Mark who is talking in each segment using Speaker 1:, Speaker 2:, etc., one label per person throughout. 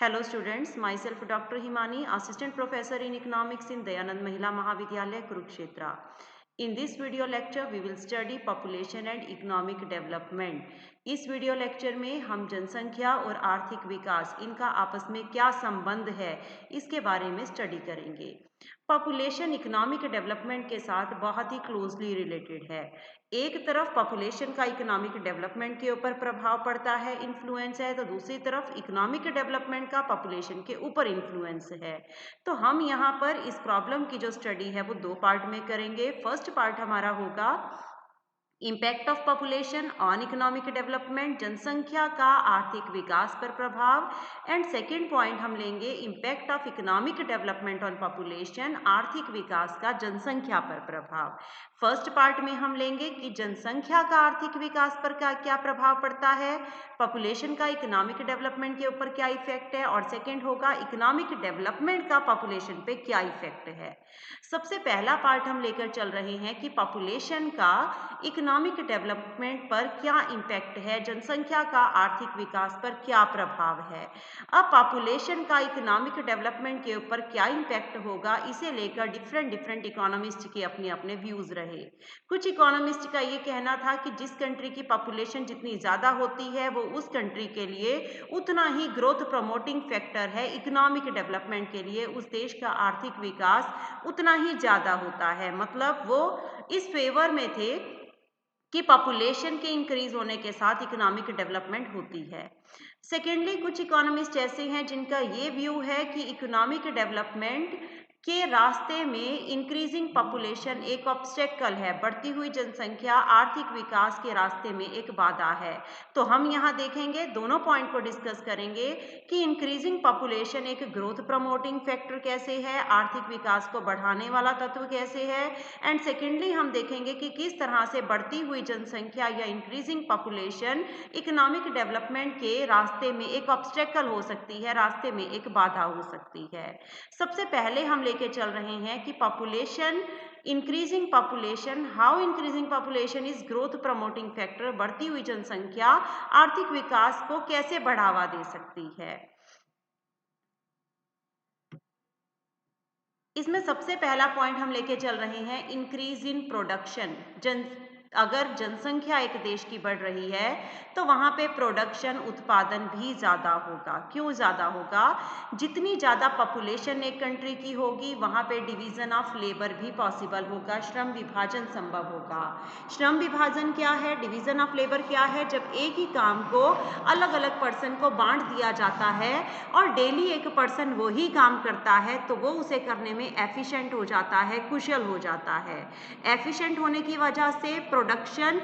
Speaker 1: Hello students, myself Dr. Himani, Assistant Professor in Economics in Dayanand Mahila Mahavidyalaya, Kurukshetra. In this video lecture, we will study population and economic development. इस video lecture में हम जनसंख्या और आर्थिक विकास इनका आपस में क्या संबंध है इसके बारे में स्टडी करेंगे। पॉपुलेशन इकोनॉमिक डेवलपमेंट के साथ बहुत ही क्लोजली रिलेटेड है। एक तरफ पॉपुलेशन का इकोनॉमिक डेवलपमेंट के ऊपर प्रभाव पड़ता है, इन्फ्लुएंस है, तो दूसरी तरफ इकोनॉमिक डेवलपमेंट का पॉपुलेशन के ऊपर इन्फ्लुएंस है। तो हम यहाँ पर इस प्रॉब्लम की जो स्टडी है वो दो पार्ट में करेंगे। फर्स्ट पार्ट हमारा होगा impact of population on economic development, जनसंख्या का आर्थिक विकास पर प्रभाव। एंड सेकेंड पॉइंट हम लेंगे impact of economic development on population, आर्थिक विकास का जनसंख्या पर प्रभाव। फर्स्ट पार्ट में हम लेंगे कि जनसंख्या का आर्थिक विकास पर क्या प्रभाव पड़ता है, पॉपुलेशन का इकोनॉमिक डेवलपमेंट के ऊपर क्या इफेक्ट है, और सेकेंड होगा इकोनॉमिक डेवलपमेंट का पॉपुलेशन पे क्या इफेक्ट है। सबसे पहला पार्ट हम लेकर चल रहे हैं कि पॉपुलेशन का इकोनॉमिक डेवलपमेंट पर क्या इम्पैक्ट है, जनसंख्या का आर्थिक विकास पर क्या प्रभाव है। अब पॉपुलेशन का इकोनॉमिक डेवलपमेंट के ऊपर क्या इम्पैक्ट होगा, इसे लेकर डिफरेंट इकोनॉमिस्ट के अपने अपने व्यूज रहे। कुछ इकोनॉमिस्ट का ये कहना था कि जिस कंट्री की पॉपुलेशन जितनी ज़्यादा होती है वो उस कंट्री के लिए उतना ही ग्रोथ प्रमोटिंग फैक्टर है, इकोनॉमिक डेवलपमेंट के लिए उस देश का आर्थिक विकास उतना ही ज़्यादा होता है। मतलब वो इस फेवर में थे कि पॉपुलेशन के इंक्रीज होने के साथ इकोनॉमिक डेवलपमेंट होती है। सेकेंडली कुछ इकोनॉमिस्ट ऐसे हैं जिनका ये व्यू है कि इकोनॉमिक डेवलपमेंट के रास्ते में इंक्रीजिंग पॉपुलेशन एक ऑब्स्टेकल है, बढ़ती हुई जनसंख्या आर्थिक विकास के रास्ते में एक बाधा है। तो हम यहाँ देखेंगे, दोनों पॉइंट को डिस्कस करेंगे कि इंक्रीजिंग पॉपुलेशन एक ग्रोथ प्रमोटिंग फैक्टर कैसे है, आर्थिक विकास को बढ़ाने वाला तत्व कैसे है। एंड सेकेंडली हम देखेंगे कि किस तरह से बढ़ती हुई जनसंख्या या इंक्रीजिंग पॉपुलेशन इकोनॉमिक डेवलपमेंट के रास्ते में एक ऑब्स्टेकल हो सकती है, रास्ते में एक बाधा हो सकती है। सबसे पहले हम लेके चल रहे हैं कि population increasing population, how increasing population is growth promoting factor, बढ़ती हुई जनसंख्या आर्थिक विकास को कैसे बढ़ावा दे सकती है। इसमें सबसे पहला पॉइंट हम लेके चल रहे हैं इंक्रीज इन प्रोडक्शन। अगर जनसंख्या एक देश की बढ़ रही है तो वहाँ पे प्रोडक्शन, उत्पादन भी ज़्यादा होगा। क्यों ज़्यादा होगा, जितनी ज़्यादा पॉपुलेशन एक कंट्री की होगी वहाँ पे डिवीज़न ऑफ लेबर भी पॉसिबल होगा, श्रम विभाजन संभव होगा। श्रम विभाजन क्या है, डिवीज़न ऑफ लेबर क्या है, जब एक ही काम को अलग अलग पर्सन को बांट दिया जाता है और डेली एक पर्सन वही काम करता है तो वो उसे करने में एफिशिएंट हो जाता है, कुशल हो जाता है। एफिशिएंट होने की वजह से प्रोडक्शन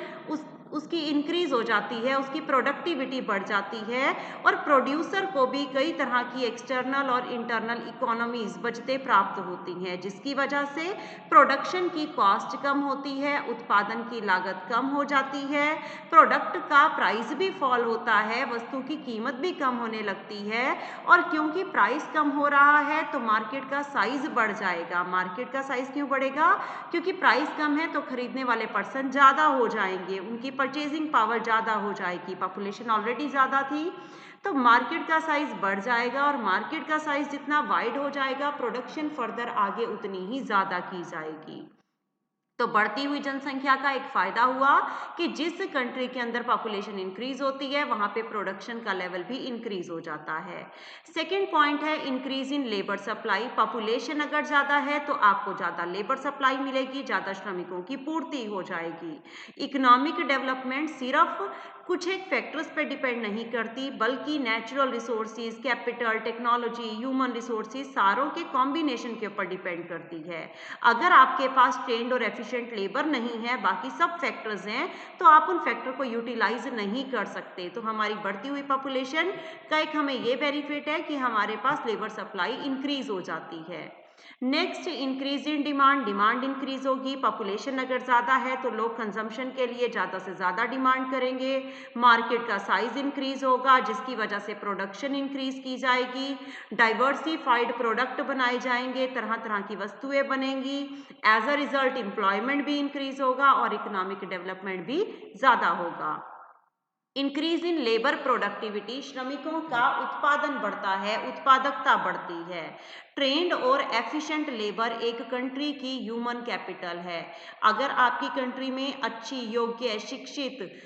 Speaker 1: उसकी इंक्रीज हो जाती है, उसकी प्रोडक्टिविटी बढ़ जाती है और प्रोड्यूसर को भी कई तरह की एक्सटर्नल और इंटरनल इकोनॉमीज बचते प्राप्त होती हैं, जिसकी वजह से प्रोडक्शन की कॉस्ट कम होती है, उत्पादन की लागत कम हो जाती है, प्रोडक्ट का प्राइस भी फॉल होता है, वस्तु की कीमत भी कम होने लगती है। और क्योंकि प्राइस कम हो रहा है तो मार्केट का साइज बढ़ जाएगा। मार्केट का साइज क्यों बढ़ेगा, क्योंकि प्राइस कम है तो खरीदने वाले पर्सन ज़्यादा हो जाएंगे, उनकी परचेजिंग पावर ज़्यादा हो जाएगी। पॉपुलेशन ऑलरेडी ज़्यादा थी तो मार्केट का साइज बढ़ जाएगा और मार्केट का साइज जितना वाइड हो जाएगा प्रोडक्शन फर्दर आगे उतनी ही ज़्यादा की जाएगी। तो बढ़ती हुई जनसंख्या का एक फायदा हुआ कि जिस कंट्री के अंदर पॉपुलेशन इंक्रीज होती है वहां पे प्रोडक्शन का लेवल भी इंक्रीज हो जाता है। सेकेंड पॉइंट है increase in labour supply. Population अगर ज्यादा है तो आपको ज्यादा लेबर सप्लाई मिलेगी, ज्यादा श्रमिकों की पूर्ति हो जाएगी। इकोनॉमिक डेवलपमेंट सिर्फ कुछ एक फैक्टर्स पे डिपेंड नहीं करती बल्कि natural resources, capital, technology, human resources सारों के कॉम्बिनेशन के ऊपर डिपेंड करती है। अगर आपके पास ट्रेंड और एफिशिएंट लेबर नहीं है, बाकी सब फैक्टर्स हैं, तो आप उन फैक्टर को यूटिलाइज नहीं कर सकते। तो हमारी बढ़ती हुई पॉपुलेशन का एक हमें ये बेनिफिट है कि हमारे पास लेबर सप्लाई इंक्रीज हो जाती है। Next increase in demand, demand increase होगी। पॉपुलेशन अगर ज़्यादा है तो लोग कंजम्पशन के लिए ज़्यादा से ज़्यादा डिमांड करेंगे, मार्केट का साइज इंक्रीज होगा जिसकी वजह से प्रोडक्शन इंक्रीज की जाएगी, डाइवर्सिफाइड प्रोडक्ट बनाए जाएंगे, तरह तरह की वस्तुएं बनेंगी, एज अ रिजल्ट एम्प्लॉयमेंट भी इंक्रीज होगा और इकोनॉमिक डेवलपमेंट भी ज़्यादा होगा। इंक्रीज इन लेबर प्रोडक्टिविटी, श्रमिकों का उत्पादन बढ़ता है, उत्पादकता बढ़ती है। ट्रेंड और एफिशिएंट लेबर एक कंट्री की ह्यूमन कैपिटल है। अगर आपकी कंट्री में अच्छी, योग्य, शिक्षित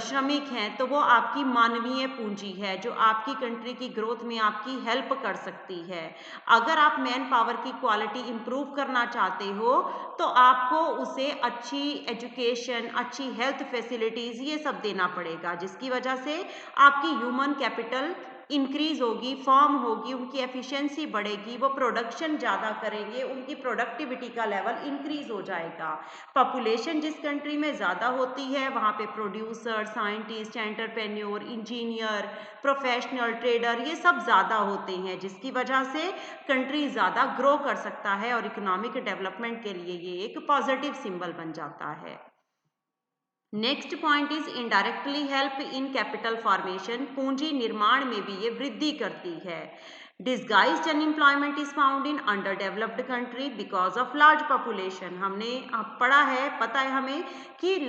Speaker 1: श्रमिक हैं तो वो आपकी मानवीय पूंजी है जो आपकी कंट्री की ग्रोथ में आपकी हेल्प कर सकती है। अगर आप मैन पावर की क्वालिटी इंप्रूव करना चाहते हो तो आपको उसे अच्छी एजुकेशन, अच्छी हेल्थ फैसिलिटीज ये सब देना पड़ेगा, जिसकी वजह से आपकी ह्यूमन कैपिटल इंक्रीज होगी, फॉर्म होगी, उनकी एफिशिएंसी बढ़ेगी, वो प्रोडक्शन ज़्यादा करेंगे, उनकी प्रोडक्टिविटी का लेवल इंक्रीज हो जाएगा। पॉपुलेशन जिस कंट्री में ज़्यादा होती है वहाँ पे producer, scientist, entrepreneur, engineer, professional, trader ये सब ज़्यादा होते हैं, जिसकी वजह से कंट्री ज़्यादा ग्रो कर सकता है और इकोनॉमिक डेवलपमेंट के लिए ये एक पॉजिटिव सिंबल बन जाता है। Next point is indirectly help in capital formation, पूंजी निर्माण में भी ये वृद्धि करती है। Disguised unemployment is found in under developed country because of large population. हमने पढ़ा है, पता है हमें कि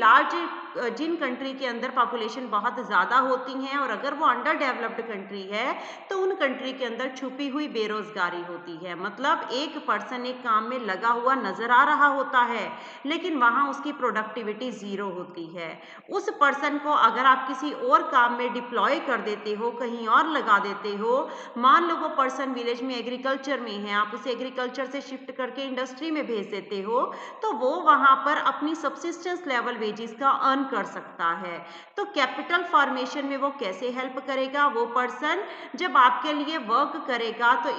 Speaker 1: जिन कंट्री के अंदर पॉपुलेशन बहुत ज़्यादा होती हैं और अगर वो अंडर डेवलप्ड कंट्री है तो उन कंट्री के अंदर छुपी हुई बेरोजगारी होती है। मतलब एक पर्सन एक काम में लगा हुआ नजर आ रहा होता है लेकिन वहाँ उसकी प्रोडक्टिविटी ज़ीरो होती है। उस पर्सन को अगर आप किसी और काम में डिप्लॉय कर देते हो, कहीं और लगा देते हो, मान लो वो पर्सन विलेज में एग्रीकल्चर में है, आप उसे एग्रीकल्चर से शिफ्ट करके इंडस्ट्री में भेज देते हो तो वो वहां पर अपनी सब्सिस्टेंस लेवल वेजेस का अर्न कर सकता है। तो कैपिटल फॉर्मेशन में वो कैसे हेल्प करेगा? वो पर्सन जब आपके लिए वर्क करेगा तो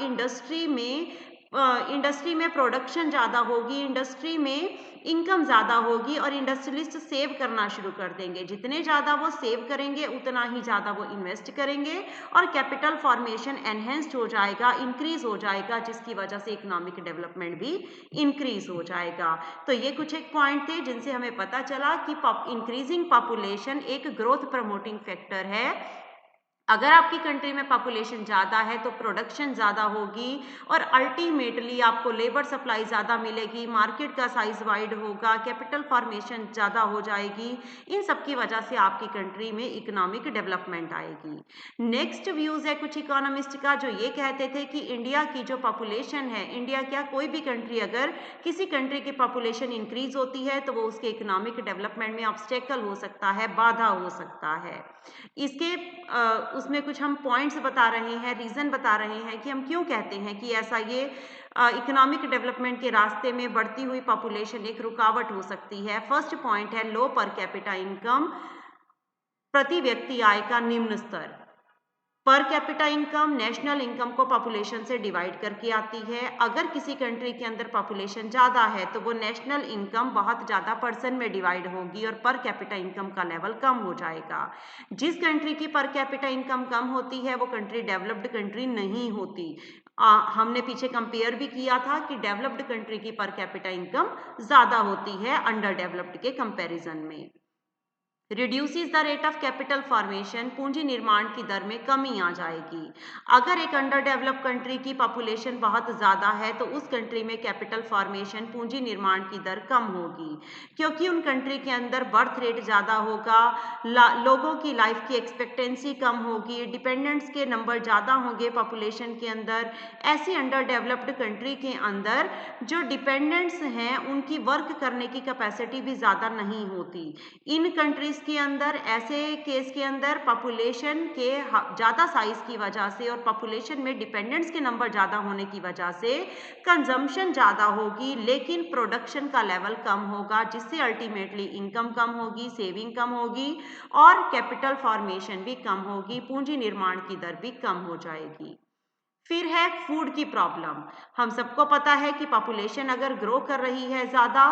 Speaker 1: इंडस्ट्री में प्रोडक्शन ज़्यादा होगी, इंडस्ट्री में इनकम ज़्यादा होगी और इंडस्ट्रियलिस्ट सेव करना शुरू कर देंगे। जितने ज़्यादा वो सेव करेंगे उतना ही ज़्यादा वो इन्वेस्ट करेंगे और कैपिटल फॉर्मेशन एनहेंस्ड हो जाएगा, इंक्रीज हो जाएगा, जिसकी वजह से इकोनॉमिक डेवलपमेंट भी इंक्रीज हो जाएगा। तो ये कुछ एक पॉइंट थे जिनसे हमें पता चला कि इंक्रीजिंग पॉपुलेशन एक ग्रोथ प्रमोटिंग फैक्टर है। अगर आपकी कंट्री में पॉपुलेशन ज़्यादा है तो प्रोडक्शन ज़्यादा होगी और अल्टीमेटली आपको लेबर सप्लाई ज़्यादा मिलेगी, मार्केट का साइज वाइड होगा, कैपिटल फॉर्मेशन ज़्यादा हो जाएगी। इन सब की वजह से आपकी कंट्री में इकोनॉमिक डेवलपमेंट आएगी। नेक्स्ट व्यूज़ है कुछ इकोनॉमिस्ट का जो ये कहते थे कि इंडिया की जो पॉपुलेशन है, इंडिया क्या कोई भी कंट्री अगर किसी कंट्री की पॉपुलेशन इंक्रीज होती है तो वो उसके इकोनॉमिक डेवलपमेंट में ऑब्स्टेकल हो सकता है, बाधा हो सकता है। इसके उसमें कुछ हम पॉइंट्स बता रहे हैं, रीज़न बता रहे हैं कि हम क्यों कहते हैं कि ऐसा ये इकोनॉमिक डेवलपमेंट के रास्ते में बढ़ती हुई पॉपुलेशन एक रुकावट हो सकती है। फर्स्ट पॉइंट है लो पर कैपिटा इनकम, प्रति व्यक्ति आय का निम्न स्तर। Per capita income national income को पॉपुलेशन से डिवाइड करके आती है। अगर किसी कंट्री के अंदर पॉपुलेशन ज़्यादा है तो वो नेशनल इनकम बहुत ज़्यादा पर्सन में डिवाइड होगी और पर कैपिटा इनकम का लेवल कम हो जाएगा। जिस कंट्री की पर कैपिटा इनकम कम होती है वो कंट्री डेवलप्ड कंट्री नहीं होती। हमने पीछे कंपेयर भी किया था कि डेवलप्ड कंट्री की पर कैपिटा इनकम ज़्यादा होती है अंडर डेवलप्ड के कंपेरिजन में। Reduces the rate of capital formation, पूंजी निर्माण की दर में कमी आ जाएगी। अगर एक अंडर डेवलप कंट्री की पॉपुलेशन बहुत ज़्यादा है तो उस कंट्री में कैपिटल फॉर्मेशन, पूंजी निर्माण की दर कम होगी क्योंकि उन कंट्री के अंदर बर्थ रेट ज़्यादा होगा, लोगों की लाइफ की एक्सपेक्टेंसी कम होगी, डिपेंडेंट्स के नंबर ज़्यादा होंगे पॉपुलेशन के अंदर। ऐसी अंडर डेवलप्ड कंट्री के अंदर जो डिपेंडेंट्स हैं उनकी वर्क करने की कैपेसिटी भी ज़्यादा नहीं होती। इन कंट्रीज के अंदर ऐसे केस के अंदर पॉपुलेशन के ज़्यादा साइज की वजह से और पॉपुलेशन में डिपेंडेंट्स के नंबर ज़्यादा होने की वजह से कंजम्पशन ज़्यादा होगी लेकिन प्रोडक्शन का लेवल कम होगा, जिससे अल्टीमेटली इनकम कम होगी, सेविंग कम होगी और कैपिटल फॉर्मेशन भी कम होगी, पूंजी निर्माण की दर भी कम हो जाएगी। फिर है फूड की प्रॉब्लम। हम सबको पता है कि पॉपुलेशन अगर ग्रो कर रही है ज़्यादा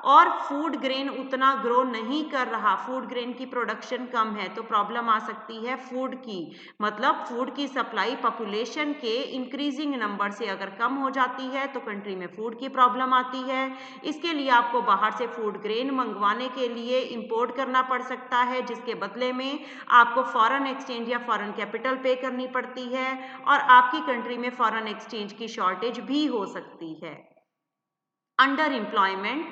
Speaker 1: और फूड ग्रेन उतना ग्रो नहीं कर रहा, फूड ग्रेन की प्रोडक्शन कम है तो प्रॉब्लम आ सकती है फूड की। मतलब फूड की सप्लाई पॉपुलेशन के इंक्रीजिंग नंबर से अगर कम हो जाती है तो कंट्री में फूड की प्रॉब्लम आती है। इसके लिए आपको बाहर से फूड ग्रेन मंगवाने के लिए इंपोर्ट करना पड़ सकता है, जिसके बदले में आपको फॉरेन एक्सचेंज या फॉरेन कैपिटल पे करनी पड़ती है और आपकी कंट्री में फॉरेन एक्सचेंज की शॉर्टेज भी हो सकती है। अंडर एम्प्लॉयमेंट,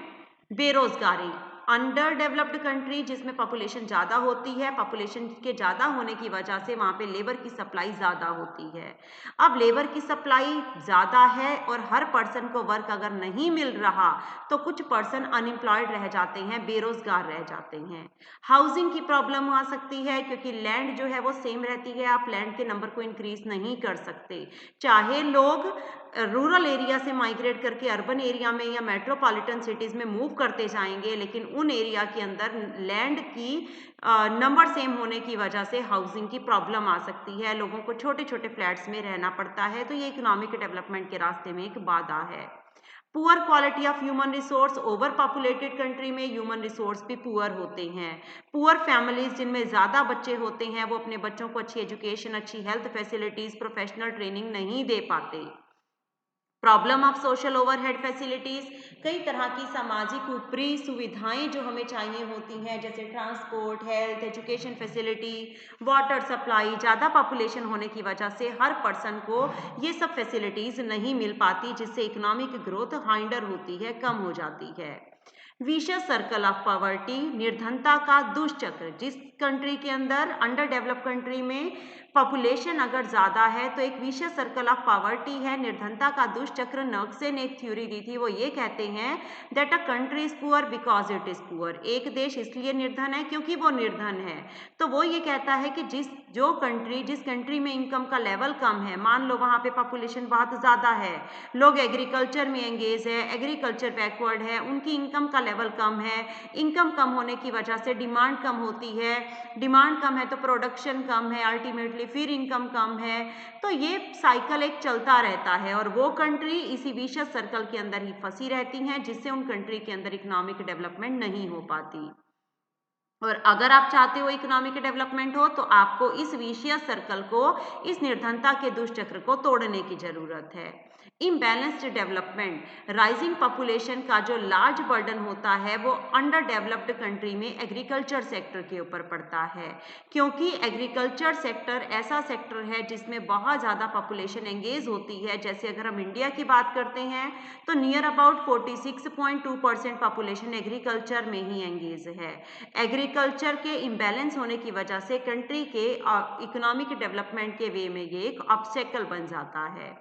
Speaker 1: बेरोजगारी, अंडर डेवलप्ड कंट्री जिसमें पॉपुलेशन ज़्यादा होती है, पॉपुलेशन के ज़्यादा होने की वजह से वहाँ पे लेबर की सप्लाई ज़्यादा होती है। अब लेबर की सप्लाई ज़्यादा है और हर पर्सन को वर्क अगर नहीं मिल रहा तो कुछ पर्सन अनएम्प्लॉयड रह जाते हैं, बेरोजगार रह जाते हैं। हाउसिंग की प्रॉब्लम आ सकती है क्योंकि लैंड जो है वो सेम रहती है, आप लैंड के नंबर को इंक्रीज नहीं कर सकते। चाहे लोग रूरल एरिया से माइग्रेट करके अर्बन एरिया में या मेट्रोपॉलिटन सिटीज में मूव करते जाएंगे, लेकिन उन एरिया के अंदर लैंड की नंबर सेम होने की वजह से हाउसिंग की प्रॉब्लम आ सकती है, लोगों को छोटे छोटे फ्लैट्स में रहना पड़ता है। तो ये इकोनॉमिक डेवलपमेंट के रास्ते में एक बाधा है। Poor quality of human resource, over populated country में ह्यूमन रिसोर्स भी पुअर होते हैं। पुअर फैमिलीज जिनमें ज़्यादा बच्चे होते हैं वो अपने बच्चों को अच्छी एजुकेशन, अच्छी हेल्थ फैसिलिटीज़, प्रोफेशनल ट्रेनिंग नहीं दे पाते। Problem of social overhead facilities, कई तरह की सामाजिक ऊपरी सुविधाएं जो हमें चाहिए होती हैं, जैसे transport, health, education facility, water supply, ज़्यादा पॉपुलेशन होने की वजह से हर पर्सन को ये सब फैसिलिटीज़ नहीं मिल पाती, जिससे इकोनॉमिक ग्रोथ हाइंडर होती है, कम हो जाती है। विशियस सर्कल ऑफ पॉवर्टी, निर्धनता का दुष्चक्र, जिस कंट्री के अंदर, अंडर डेवलप कंट्री में पॉपुलेशन अगर ज़्यादा है तो एक विशियस सर्कल ऑफ पॉवर्टी है, निर्धनता का दुष्चक्र। नर्क्से ने एक थ्योरी दी थी, वो ये कहते हैं that a country is poor because it is poor, एक देश इसलिए निर्धन है क्योंकि वो निर्धन है। तो वो ये कहता है कि जिस कंट्री में इनकम का लेवल कम है, मान लो वहाँ पे पॉपुलेशन बहुत ज़्यादा है, लोग एग्रीकल्चर में एंगेज है, एग्रीकल्चर बैकवर्ड है, उनकी इनकम का लेवल कम है, इनकम कम होने की वजह से डिमांड कम होती है, डिमांड कम है तो प्रोडक्शन कम है, अल्टीमेटली फिर इनकम कम है। तो ये साइकिल एक चलता रहता है और वो कंट्री इसी विशियस सर्कल के अंदर ही फंसी रहती हैं, जिससे उन कंट्री के अंदर इकोनॉमिक डेवलपमेंट नहीं हो पाती। और अगर आप चाहते हो इकोनॉमिक डेवलपमेंट हो तो आपको इस विशियस सर्कल को, इस निर्धनता के दुष्चक्र को तोड़ने की जरूरत है। इम्बैलेंस्ड डेवलपमेंट, राइजिंग पॉपुलेशन का जो लार्ज बर्डन होता है वो अंडर डेवलप्ड कंट्री में एग्रीकल्चर सेक्टर के ऊपर पड़ता है, क्योंकि एग्रीकल्चर सेक्टर ऐसा सेक्टर है जिसमें बहुत ज़्यादा पॉपुलेशन एंगेज होती है। जैसे अगर हम इंडिया की बात करते हैं तो नियर अबाउट 46.2% पॉपुलेशन एग्रीकल्चर में ही एंगेज है। एग्रीकल्चर के इम्बैलेंस होने की वजह से कंट्री के इकोनॉमिक डेवलपमेंट के वे में ये एक ऑब्स्टेकल बन जाता है।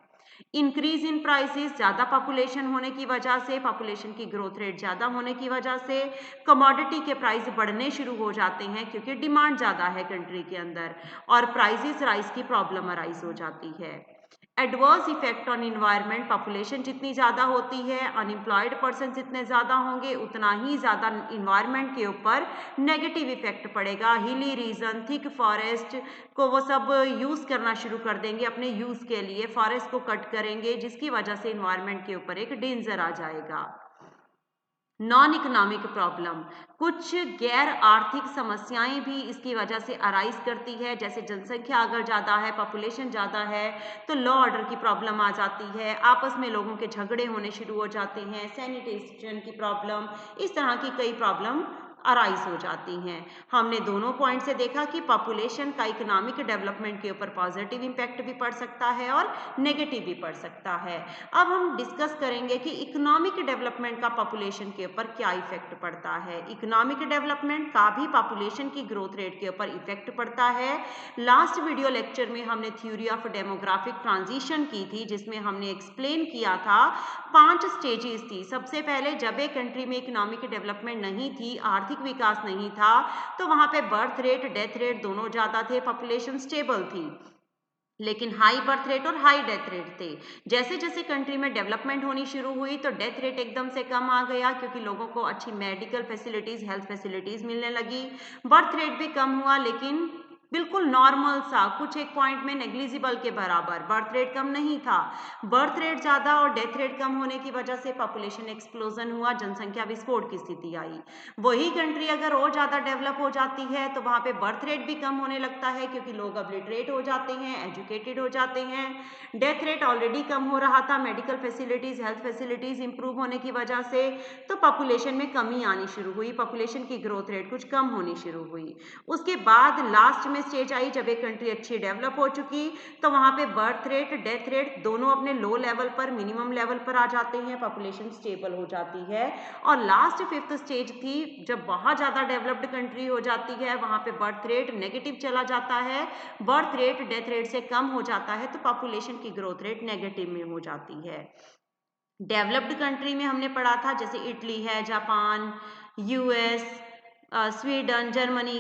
Speaker 1: इंक्रीज इन प्राइसेस, ज़्यादा पॉपुलेशन होने की वजह से, पॉपुलेशन की ग्रोथ रेट ज़्यादा होने की वजह से कमोडिटी के प्राइस बढ़ने शुरू हो जाते हैं क्योंकि डिमांड ज़्यादा है कंट्री के अंदर और प्राइसेस राइज की प्रॉब्लम अराइज हो जाती है। Adverse effect on environment, population जितनी ज़्यादा होती है, अनएम्प्लॉयड पर्सन जितने ज़्यादा होंगे, उतना ही ज़्यादा इन्वायरमेंट के ऊपर नेगेटिव इफेक्ट पड़ेगा। हिली रीजन, थिक फॉरेस्ट को वो सब यूज़ करना शुरू कर देंगे अपने यूज़ के लिए, फॉरेस्ट को कट करेंगे, जिसकी वजह से इन्वायरमेंट के ऊपर एक डेंजर आ जाएगा। नॉन इकोनॉमिक प्रॉब्लम, कुछ गैर आर्थिक समस्याएं भी इसकी वजह से अराइज करती है, जैसे जनसंख्या अगर ज़्यादा है, पॉपुलेशन ज़्यादा है तो लॉ ऑर्डर की प्रॉब्लम आ जाती है, आपस में लोगों के झगड़े होने शुरू हो जाते हैं, सैनिटेशन की प्रॉब्लम, इस तरह की कई प्रॉब्लम अराइज हो जाती हैं। हमने दोनों पॉइंट से देखा कि पॉपुलेशन का इकोनॉमिक डेवलपमेंट के ऊपर पॉजिटिव इम्पैक्ट भी पड़ सकता है और नेगेटिव भी पड़ सकता है। अब हम डिस्कस करेंगे कि इकोनॉमिक डेवलपमेंट का पॉपुलेशन के ऊपर क्या इफेक्ट पड़ता है। इकोनॉमिक डेवलपमेंट का भी पॉपुलेशन की ग्रोथ रेट के ऊपर इफेक्ट पड़ता है। लास्ट वीडियो लेक्चर में हमने थ्योरी ऑफ डेमोग्राफिक ट्रांजिशन की थी, जिसमें हमने एक्सप्लेन किया था 5 स्टेजेस थी। सबसे पहले जब एक कंट्री में इकोनॉमिक डेवलपमेंट नहीं थी, आर्थिक विकास नहीं था, तो वहां पे बर्थ रेट, डेथ रेट दोनों ज्यादा थे, पॉपुलेशन स्टेबल थी, लेकिन हाई बर्थ रेट और हाई डेथ रेट थे। जैसे जैसे कंट्री में डेवलपमेंट होनी शुरू हुई तो डेथ रेट एकदम से कम आ गया क्योंकि लोगों को अच्छी मेडिकल फैसिलिटीज, हेल्थ फैसिलिटीज मिलने लगी। बर्थ रेट भी कम हुआ, लेकिन बिल्कुल नॉर्मल सा, कुछ एक पॉइंट में नेग्लिजिबल के बराबर, बर्थ रेट कम नहीं था। बर्थ रेट ज़्यादा और डेथ रेट कम होने की वजह से पॉपुलेशन एक्सप्लोजन हुआ, जनसंख्या विस्फोट की स्थिति आई। वही कंट्री अगर और ज़्यादा डेवलप हो जाती है तो वहाँ पे बर्थ रेट भी कम होने लगता है क्योंकि लोग अब लिटरेट हो जाते हैं, एजुकेटेड हो जाते हैं। डेथ रेट ऑलरेडी कम हो रहा था, medical facilities, health facilities improve होने की वजह से, तो पॉपुलेशन में कमी आनी शुरू हुई, पॉपुलेशन की ग्रोथ रेट कुछ कम होनी शुरू हुई। उसके बाद लास्ट में स्टेज आई जब एक कंट्री अच्छी डेवलप हो चुकी, तो वहाँ पे बर्थ रेट, डेथ रेट दोनों अपने लो लेवल पर, मिनिमम लेवल पर आ जाते हैं, पॉपुलेशन स्टेबल हो जाती है। और लास्ट 5th स्टेज थी जब बहुत ज़्यादा डेवलप्ड कंट्री हो जाती है, वहाँ पे बर्थ रेट नेगेटिव चला जाता है, बर्थ रेट डेथ रेट से कम हो जाता है, तो पॉपुलेशन की ग्रोथ रेट नेगेटिव में हो जाती है। डेवलप्ड कंट्री में हमने पढ़ा था जैसे इटली है, Japan, US, Sweden, Germany,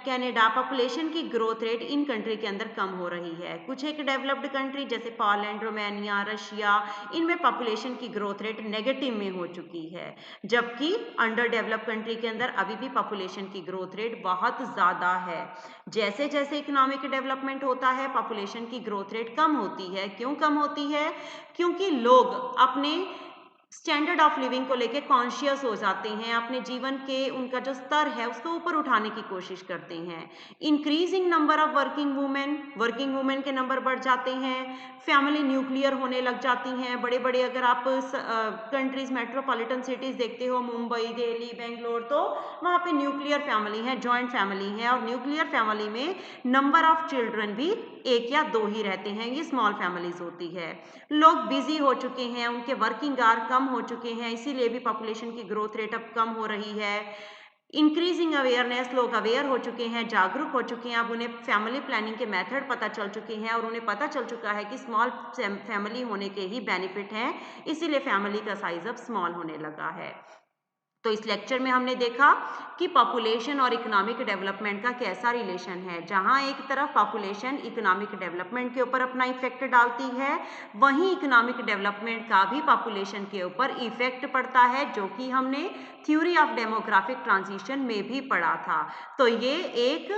Speaker 1: Canada, population की ग्रोथ रेट इन कंट्री के अंदर कम हो रही है। कुछ एक डेवलप्ड कंट्री जैसे पोलैंड, रोमानिया, रशिया, इनमें पॉपुलेशन की ग्रोथ रेट नेगेटिव में हो चुकी है, जबकि अंडर डेवलप्ड कंट्री के अंदर अभी भी पॉपुलेशन की ग्रोथ रेट बहुत ज़्यादा है। जैसे जैसे इकोनॉमिक डेवलपमेंट होता है, पॉपुलेशन की ग्रोथ रेट कम होती है। क्यों कम होती है? क्योंकि लोग अपने स्टैंडर्ड ऑफ लिविंग को लेके कॉन्शियस हो जाते हैं, अपने जीवन के उनका जो स्तर है उसको ऊपर उठाने की कोशिश करते हैं। Increasing number of working women के नंबर बढ़ जाते हैं, फैमिली न्यूक्लियर होने लग जाती हैं। बड़े बड़े अगर आप कंट्रीज, मेट्रोपॉलिटन सिटीज देखते हो, मुंबई, दिल्ली, बेंगलोर, तो वहाँ पे न्यूक्लियर फैमिली है, जॉइंट फैमिली है, और न्यूक्लियर फैमिली में नंबर ऑफ चिल्ड्रन भी 1 या 2 ही रहते हैं, ये स्मॉल फैमिलीज होती है। लोग बिजी हो चुके हैं, उनके वर्किंग आवर कम हो चुके हैं, इसीलिए भी पॉपुलेशन की ग्रोथ रेट अब कम हो रही है। इंक्रीजिंग अवेयरनेस, लोग अवेयर हो चुके हैं, जागरूक हो चुके हैं, अब उन्हें फैमिली प्लानिंग के मेथड पता चल चुके हैं, और उन्हें पता चल चुका है कि स्मॉल फैमिली होने के ही बेनिफिट हैं, इसीलिए फैमिली का साइज अब स्मॉल होने लगा है। तो इस लेक्चर में हमने देखा कि पॉपुलेशन और इकोनॉमिक डेवलपमेंट का कैसा रिलेशन है। जहां एक तरफ पॉपुलेशन इकोनॉमिक डेवलपमेंट के ऊपर अपना इफेक्ट डालती है, वहीं इकोनॉमिक डेवलपमेंट का भी पॉपुलेशन के ऊपर इफेक्ट पड़ता है, जो कि हमने थ्योरी ऑफ डेमोग्राफिक ट्रांजिशन में भी पढ़ा था। तो ये एक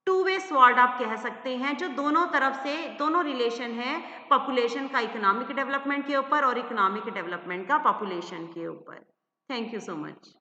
Speaker 1: टू वे स्वॉर्ड आप कह सकते हैं, जो दोनों तरफ से दोनों रिलेशन है, पॉपुलेशन का इकोनॉमिक डेवलपमेंट के ऊपर और इकोनॉमिक डेवलपमेंट का पॉपुलेशन के ऊपर। Thank you so much.